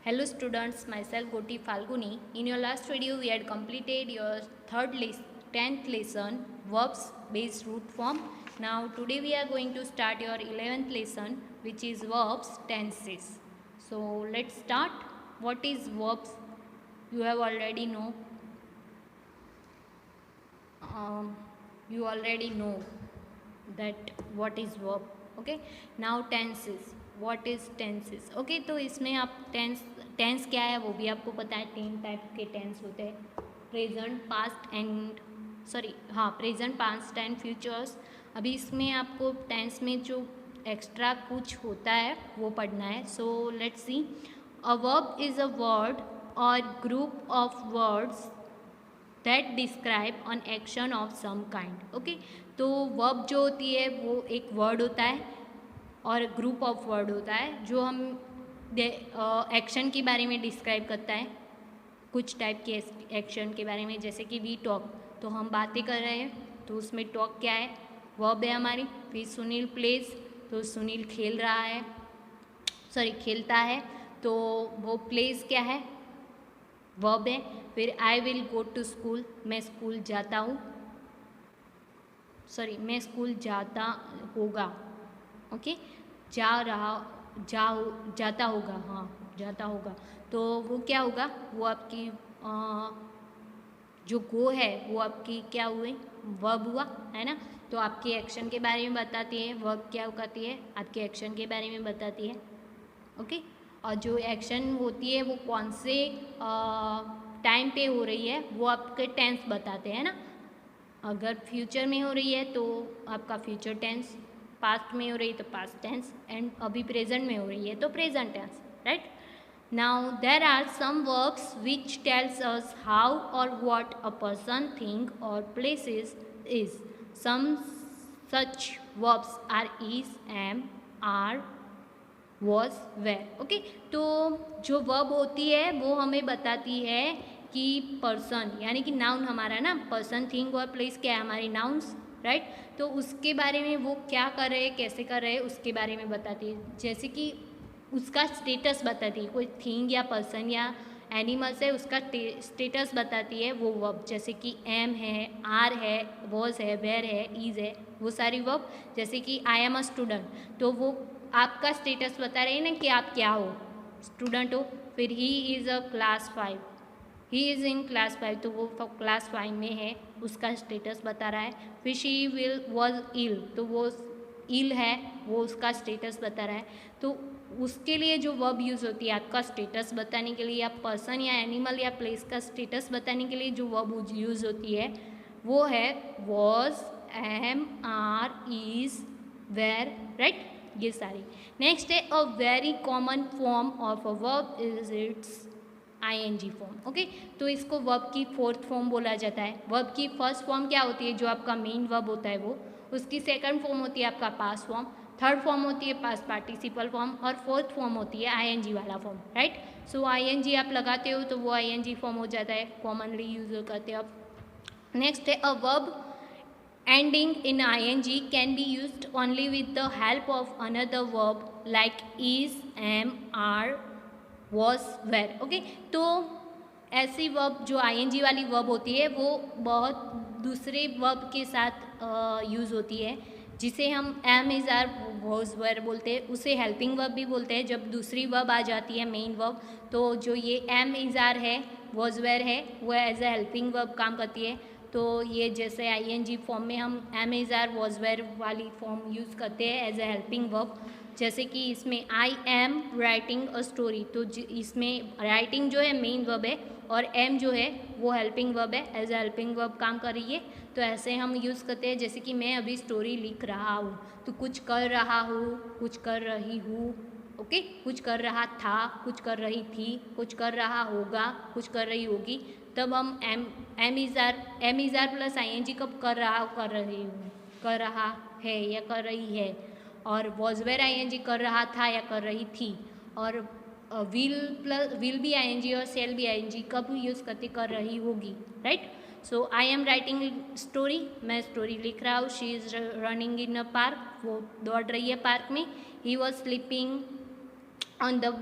Hello students, myself Goti Falguni. In your last video, we had completed your 10th lesson, verbs based root form. Now today we are going to start your 11th lesson, which is verbs tenses. So let's start. What is verbs? You have already know. You already know that what is verb. Okay. Now tenses. What is tenses? Okay, तो इसमें आप tense क्या है वो भी आपको पता है. 3 टाइप के टेंस होते हैं, present past and present past and futures. अभी इसमें आपको टेंस में जो एक्स्ट्रा कुछ होता है वो पढ़ना है. So let's see. A verb is a word or group of words that describe on action of some kind. Okay, तो वर्ब जो होती है वो एक वर्ड होता है और ग्रुप ऑफ वर्ड होता है जो हम एक्शन के बारे में डिस्क्राइब करता है, कुछ टाइप के एक्शन के बारे में. जैसे कि वी टॉक, तो हम बातें कर रहे हैं, तो उसमें टॉक क्या है, वर्ब है हमारी. फिर सुनील प्लेज, तो सुनील खेलता है, तो वो प्लेज क्या है, वर्ब है. फिर I will go to school, मैं स्कूल जाता हूँ, मैं स्कूल जाता होगा. ओके, जाता होगा, तो वो क्या होगा, वो आपकी जो गो है वो आपकी क्या हुई, वर्ब हुआ है ना. तो आपके एक्शन के बारे में बताती है, वर्ब क्या कहती है, आपके एक्शन के बारे में बताती है. ओके, और जो एक्शन होती है वो कौन से टाइम पे हो रही है वो आपके टेंस बताते हैं ना. अगर फ्यूचर में हो रही है तो आपका फ्यूचर टेंस, पास्ट में हो रही है तो पास्ट टेंस, एंड अभी प्रेजेंट में हो रही है तो present tense, right. Now there are some verbs which tells us how और व्हाट अ पर्सन थिंक और places is. Some such verbs are is, am, are, was, were. Okay, तो जो वर्ब होती है वो हमें बताती है कि पर्सन यानी कि नाउन हमारा ना, पर्सन थिंग और प्लेस क्या है, हमारी नाउन्स, राइट. तो उसके बारे में वो क्या कर रहे हैं, कैसे कर रहे हैं, उसके बारे में बताती है. जैसे कि उसका स्टेटस बताती है, कोई थिंग या पर्सन या एनिमल्स है उसका स्टेटस बताती है वो वर्ब. जैसे कि एम है, आर है, वॉज है, वेर है, इज है, वो सारी वर्ब. जैसे कि आई एम अ स्टूडेंट, तो वो आपका स्टेटस बता रहे हैं ना कि आप क्या हो, स्टूडेंट हो. फिर he is a class 5, he is in class 5, तो वो क्लास 5 में है, उसका स्टेटस बता रहा है. फिर शी विल वॉज इल, तो वो इल है, वो उसका स्टेटस बता रहा है. तो उसके लिए जो वर्ब यूज़ होती है आपका स्टेटस बताने के लिए, या पर्सन या एनिमल या प्लेस का स्टेटस बताने के लिए जो वर्ब यूज़ होती है वो है was, am, are, is, were, right. ये सारी. नेक्स्ट है a very common form of a verb is its ING form. Okay, तो इसको वर्ब की फोर्थ फॉर्म बोला जाता है. वर्ब की फर्स्ट फॉर्म क्या होती है, जो आपका मेन वर्ब होता है वो. उसकी सेकंड फॉर्म होती है आपका पास्ट फॉर्म, थर्ड फॉर्म होती है पास्ट पार्टिसिपल फॉर्म, और फोर्थ फॉर्म होती है आईएनजी वाला फॉर्म, राइट. सो आईएनजी आप लगाते हो तो वो आईएनजी फॉर्म हो जाता है, कॉमनली यूज करते हो आप. नेक्स्ट है a verb ending in ing can be used only with the help of another verb like is, am, are, was, were. Okay, तो ऐसी वर्ब जो ing वाली वर्ब होती है वो बहुत दूसरे वर्ब के साथ यूज़ होती है, जिसे हम एम, इज़, आर, वॉज, वर बोलते हैं. उसे हेल्पिंग वर्ब भी बोलते हैं. जब दूसरी वर्ब आ जाती है मेन वर्ब, तो जो ये एम, इज़, आर है, वॉज, वेर है, वो एज ए हेल्पिंग वर्ब काम करती है. तो ये जैसे आईएनजी फॉर्म में हम am, is, are, was, were वाली फॉर्म यूज़ करते हैं एज ए हेल्पिंग वर्ब. जैसे कि इसमें I am writing a story, तो इसमें राइटिंग जो है मेन वर्ब है और एम जो है वो हेल्पिंग वर्ब है, एज ए हेल्पिंग वर्ब काम कर रही है. तो ऐसे हम यूज़ करते हैं. जैसे कि मैं अभी स्टोरी लिख रहा हूँ, तो कुछ कर रहा हूँ, कुछ कर रही हूँ. ओके, कुछ कर रहा था, कुछ कर रही थी, कुछ कर रहा होगा, कुछ कर रही होगी. तब हम am is are plus ING कब कर रहा हूँ, कर रही हूँ, कर रहा है या कर रही है. और वॉज वेर आईएनजी कर रहा था या कर रही थी. और विल भी आईएनजी और सेल भी आईएनजी कब यूज़ करते, कर रही होगी, right. So I am writing story, मैं स्टोरी लिख रहा हूँ. She is running in a park, वो दौड़ रही है पार्क में. He was sleeping, on the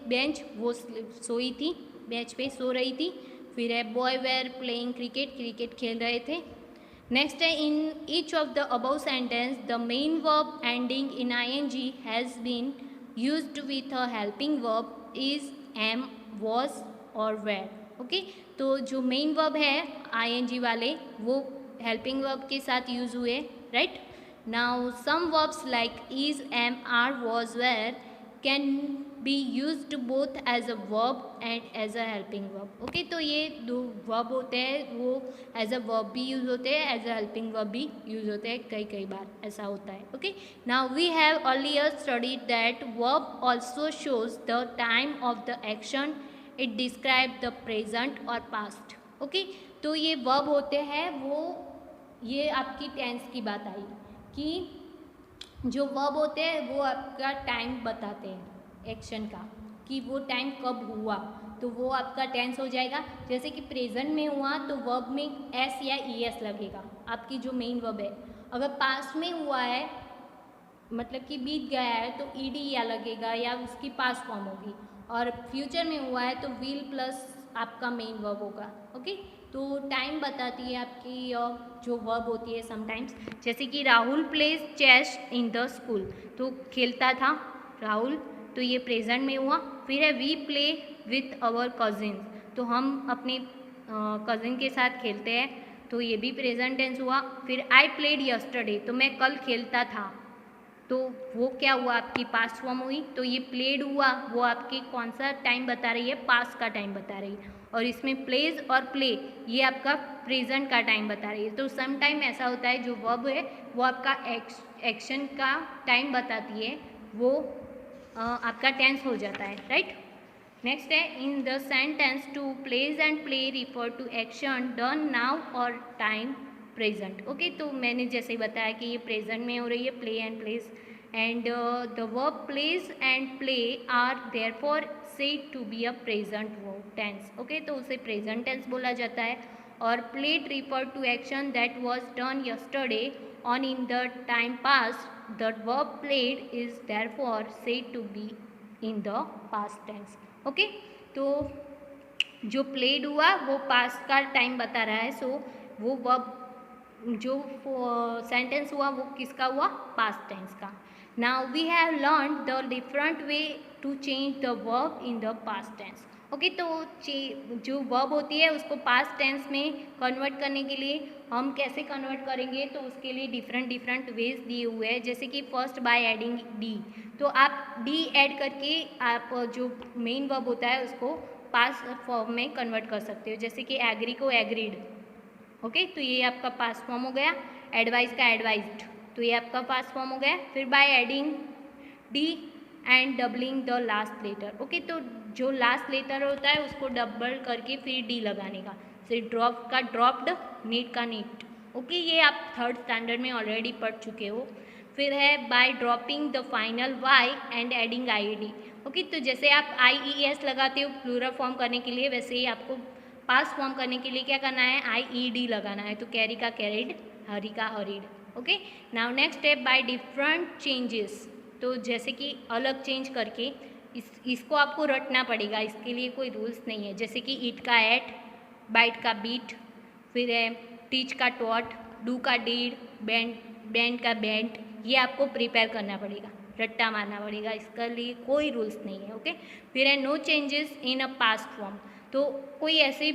bench, वो सोई थी, बेंच पे सो रही थी। फिर है boy were playing cricket, cricket खेल रहे थे। नेक्स्ट है in each of the above sentence the main verb ending in ing has been used with a helping verb is, am, was और वेर। ओके, तो जो मेन वर्ब है ing वाले वो हेल्पिंग वर्ब के साथ यूज हुए, right. Now some verbs like is, am, are, was, were can be used both as a verb and as a helping verb. Okay, तो ये दो वर्ब होते हैं वो एज अ वर्ब भी यूज होते हैं, एज अ हेल्पिंग वर्ब भी यूज होते हैं, कई कई बार ऐसा होता है। Okay, now we have earlier studied that verb also shows the time of the action, it describe the present और पास्ट। ओके, तो ये वर्ब होते हैं वो, ये आपकी टेंस की बात आई कि जो वर्ब होते हैं वो आपका टाइम बताते हैं एक्शन का, कि वो टाइम कब हुआ, तो वो आपका टेंस हो जाएगा। जैसे कि प्रेजेंट में हुआ तो वर्ब में एस या ई एस लगेगा, आपकी जो मेन वर्ब है। अगर पास्ट में हुआ है मतलब कि बीत गया है तो ई डी या लगेगा या उसकी पास्ट फॉर्म होगी। और फ्यूचर में हुआ है तो विल प्लस आपका मेन वर्ब होगा। ओके, तो टाइम बताती है आपकी जो वर्ब होती है समटाइम्स। जैसे कि Rahul plays chess in the school, तो खेलता था राहुल, तो ये प्रेजेंट में हुआ। फिर है we play with our cousins, तो हम अपने कज़िन के साथ खेलते हैं, तो ये भी प्रेजेंट टेंस हुआ। फिर आई प्लेड यस्टरडे, तो मैं कल खेलता था, तो वो क्या हुआ आपकी पास्ट फॉर्म हुई। तो ये प्लेड हुआ वो आपके कौन सा टाइम बता रही है, पास्ट का टाइम बता रही है। और इसमें प्लेज और प्ले ये आपका प्रेजेंट का टाइम बता रही है। तो सम टाइम ऐसा होता है जो वर्ब है वो आपका एक्शन का टाइम बताती है, वो आपका टेंस हो जाता है, राइट। नेक्स्ट है in the sentence two plays and play refer to action done now और टाइम प्रेजेंट। ओके, तो मैंने जैसे ही बताया कि ये प्रेजेंट में हो रही है play and plays, and the verb plays and play are therefore said to be a present verb tense. Okay, तो उसे प्रेजेंट टेंस बोला जाता है। और played refer to action that was done yesterday on in the time past, the verb played is therefore said to be in the past tense. Okay, तो जो played हुआ वो पास्ट का टाइम बता रहा है, सो वो वर्ब जो सेंटेंस हुआ वो किसका हुआ, पास्ट टेंस का। Now we have learn the different way to change the verb in the past tense. Okay, तो जो वर्ब होती है उसको पास्ट टेंस में कन्वर्ट करने के लिए हम कैसे कन्वर्ट करेंगे, तो उसके लिए डिफरेंट डिफरेंट वेज दिए हुए हैं। जैसे कि फर्स्ट बाय एडिंग डी, तो आप डी ऐड करके आप जो मेन वर्ब होता है उसको पास्ट फॉर्म में कन्वर्ट कर सकते हो। जैसे कि एग्री को एग्रीड। ओके, तो ये आपका पास्ट फॉर्म हो गया। एडवाइस का एडवाइज्ड, तो ये आपका पास्ट फॉर्म हो गया। फिर by adding D and doubling the last letter. Okay, तो जो लास्ट लेटर होता है उसको डबल करके फिर डी लगाने का। फिर ड्रॉप का ड्रॉप्ड, नीट का नीट। ओके, ये आप थर्ड स्टैंडर्ड में ऑलरेडी पढ़ चुके हो। फिर है by dropping the final Y and adding I D. Okay, तो जैसे आप आई ई एस लगाते हो प्लूरल फॉर्म करने के लिए, वैसे ही आपको पास्ट फॉर्म करने के लिए क्या करना है, आई ई डी लगाना है। तो कैरी का कैरिड, हरी का hurried. Okay, now next step by different changes, तो जैसे कि अलग चेंज करके इसको आपको रटना पड़ेगा, इसके लिए कोई रूल्स नहीं है। जैसे कि ईट का एट, बाइट का बीट, फिर है टीच का टॉट, डू का डीड, बैंड का बैंड, ये आपको प्रिपेयर करना पड़ेगा, रट्टा मारना पड़ेगा, इसके लिए कोई रूल्स नहीं है। ओके, फिर है no changes in a past form, तो कोई ऐसे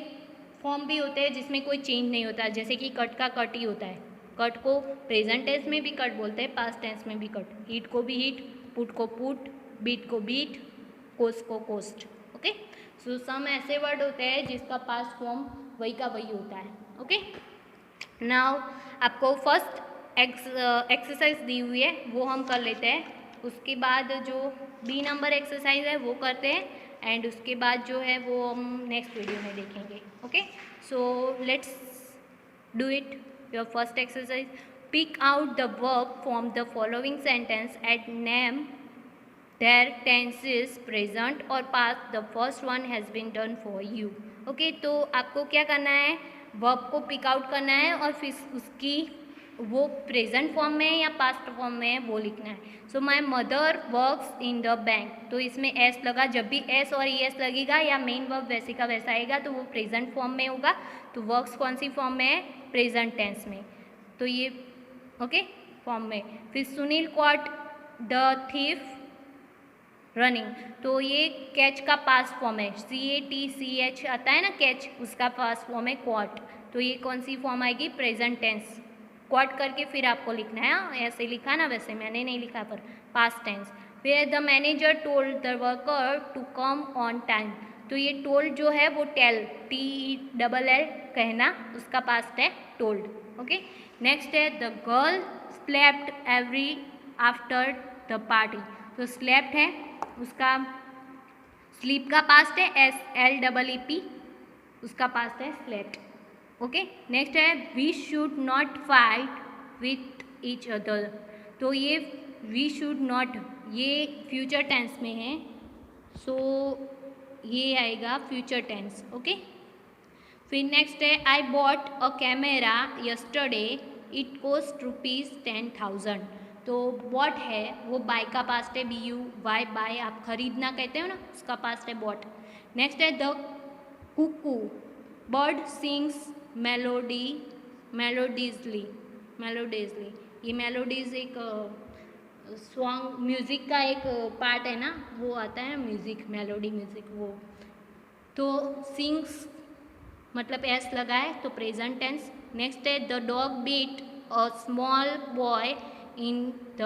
फॉर्म भी होते हैं जिसमें कोई चेंज नहीं होता। जैसे कि कट का कट ही होता है, कट को प्रेजेंट टेंस में भी कट बोलते हैं, पास्ट टेंस में भी कट। हीट को भी हीट, पुट को पुट, बीट को बीट, कोस्ट को कोस्ट। ओके, सो सम ऐसे वर्ड होते हैं जिसका पास्ट फॉर्म वही का वही होता है। ओके, नाउ आपको फर्स्ट एक्सरसाइज दी हुई है वो हम कर लेते हैं, उसके बाद जो बी नंबर एक्सरसाइज है वो करते हैं, एंड उसके बाद जो है वो हम नेक्स्ट वीडियो में देखेंगे। Okay, so let's do it. Your first exercise, pick out the verb from the following sentence at name their tenses present or past, the first one has been done for you। Okay, तो आपको क्या करना है, verb को pick out करना है और फिर उसकी वो प्रेजेंट फॉर्म में है या पास्ट फॉर्म में है वो लिखना है. So my mother works in the bank, तो इसमें एस लगा. जब भी एस और ई एस लगेगा या मेन वर्ब वैसे का वैसा आएगा तो वो प्रेजेंट फॉर्म में होगा. तो वर्क्स कौन सी फॉर्म में है? प्रेजेंट टेंस में. तो ये ओके फॉर्म में. फिर Sunil caught the thief running, तो ये कैच का पास्ट फॉर्म है. CATCH आता है ना कैच, उसका पास्ट फॉर्म है कॉट. तो ये कौन सी फॉर्म आएगी? Present tense. कॉट करके फिर आपको लिखना है. ऐसे लिखा ना, वैसे मैंने नहीं लिखा पर पास्ट टेंस. फिर the manager told the worker to come on time, तो ये टोल्ड जो है वो टेल, TELL कहना, उसका पास्ट है टोल्ड. ओके. नेक्स्ट है the girl slept every after the party, तो स्लेप्ट है उसका स्लीप का पास्ट है SLEEP, उसका पास्ट है स्लेप्ट. ओके. नेक्स्ट है we should not fight with each other, तो ये वी शुड नॉट ये फ्यूचर टेंस में है. सो ये आएगा फ्यूचर टेंस. ओके. फिर नेक्स्ट है I bought a camera yesterday it cost ₹10,000, तो बॉट है वो बाय का पास्ट है BUY, बाय आप खरीदना कहते हो ना, उसका पास्ट है बॉट. नेक्स्ट है द कुकू बर्ड सिंग्स मेलोडीजली. ये मेलोडीज एक सॉन्ग म्यूज़िक का एक पार्ट है ना, वो आता है म्यूज़िक, मेलोडी म्यूज़िक वो. तो सिंग्स मतलब एस लगा है तो प्रेजेंट टेंस. नेक्स्ट है the dog beat a small boy in the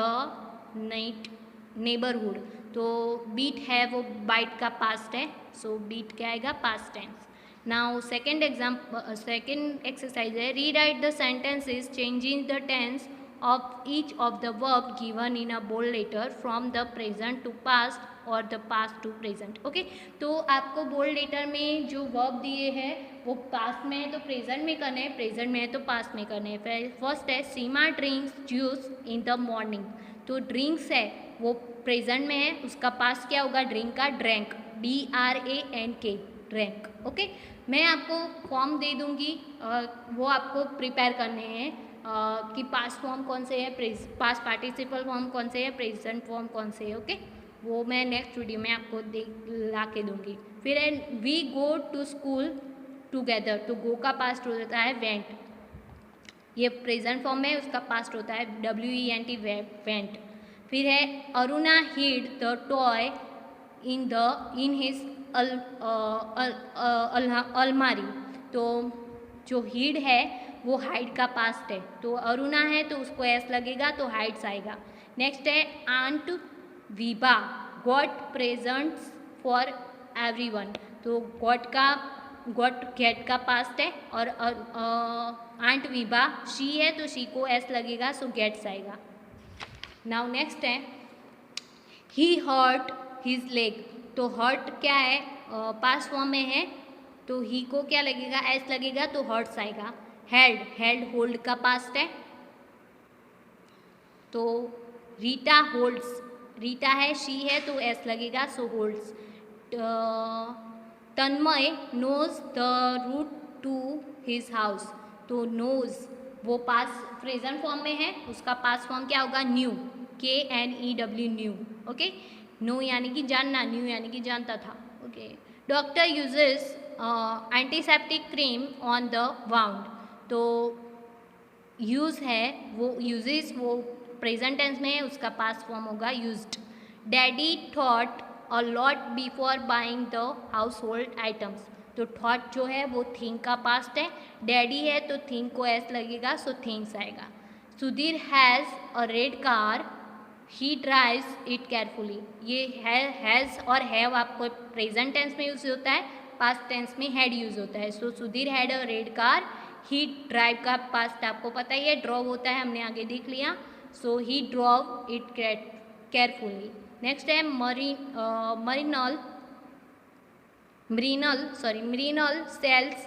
neighbourhood, तो बीट है वो बाइट का पास्ट है. सो बीट क्या आएगा? Past tense. Now second exercise है rewrite the sentences changing the tense of each of the verb given in a bold letter from the present to past और the past to present. Okay. तो आपको bold letter में जो verb दिए हैं वो past में है तो प्रेजेंट में करने हैं, प्रेजेंट में है तो पास्ट में करने हैं. फर्स्ट है Seema drinks juice in the morning, तो ड्रिंक्स है वो प्रेजेंट में है, उसका पास्ट क्या होगा? ड्रिंक का ड्रैंक, DRANK ड्रैंक. ओके. मैं आपको फॉर्म दे दूँगी, वो आपको प्रिपेयर करने हैं कि पास्ट फॉर्म कौन से है, पास्ट पार्टिसिपल फॉर्म कौन से है, प्रेजेंट फॉर्म कौन से है. ओके. वो मैं नेक्स्ट वीडियो में आपको ला के दूँगी. फिर है we go to school together, तो गो का पास्ट हो जाता है वेंट, ये प्रेजेंट फॉर्म में उसका पास्ट होता है WENT वेंट. फिर है Aruna hid the toy in his अलमारी, तो जो हिड है वो हाइड का पास्ट है, तो अरुणा है तो उसको एस लगेगा तो हाइड्स आएगा. नेक्स्ट है aunt Veeba got presents for everyone, तो गॉट गेट का पास्ट है और आंट वीबा शी है तो शी को एस लगेगा सो गेट्स आएगा. नाउ नेक्स्ट है ही हर्ट हिज लेग, तो हर्ट क्या है? पास्ट फॉर्म में है तो ही को क्या लगेगा? एस लगेगा तो हर्ट्स आएगा. हेल्ड होल्ड का पास्ट है, तो रीटा होल्ड्स, रीटा है शी है तो एस लगेगा so holds. Tanmay knows the route to his house, तो नोज वो पास्ट प्रेजेंट फॉर्म में है, उसका पास्ट फॉर्म क्या होगा? Knew, KNEW knew. Okay. Know यानी कि जानना, न्यू यानी कि जानता था. Okay. Doctor uses antiseptic cream on the wound, तो यूज़ है वो यूजेस वो प्रेजेंट टेंस में है, उसका पास्ट फॉर्म होगा used. Daddy thought a lot before buying the house hold items, तो थॉट जो है वो थिंक का पास्ट है, डैडी है तो थिंक को एस लगेगा सो थिंग्स आएगा. Sudhir has a red car he drives it carefully, ये हैज़ और हैव आपको प्रेजेंट टेंस में यूज होता है, पास्ट टेंस में हैड यूज होता है. So Sudhir had a red car, he drive का पास्ट आपको पता ही है, ड्रॉव होता है, हमने आगे देख लिया. So he drove it carefully. Next है Mrinal sells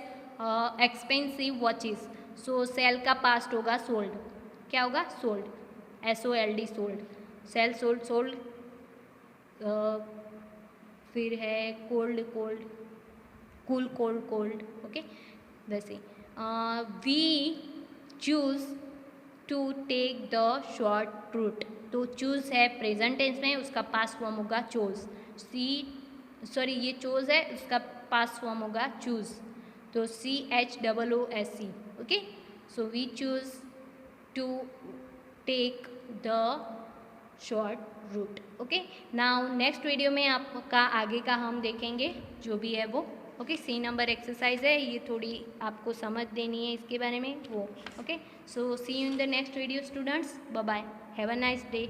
expensive watches, so sell का पास्ट होगा सोल्ड, क्या होगा? Sold, SOLD sold, sell sold. फिर है कूल कोल्ड. ओके. वैसे we choose to take the short route. तो चूज़ है प्रेजेंट टेंस में, उसका पास्ट फॉर्म होगा चोज। ये चोज है, उसका पास्ट फॉर्म होगा चूज। तो CHOOSE। Okay, so we choose to take the short root. Okay, now next video में आपका आगे का हम देखेंगे जो भी है वो। ओके, 3 नंबर एक्सरसाइज है, ये थोड़ी आपको समझ देनी है इसके बारे में वो। Okay, so see you in the next video students, bye bye, have a nice day.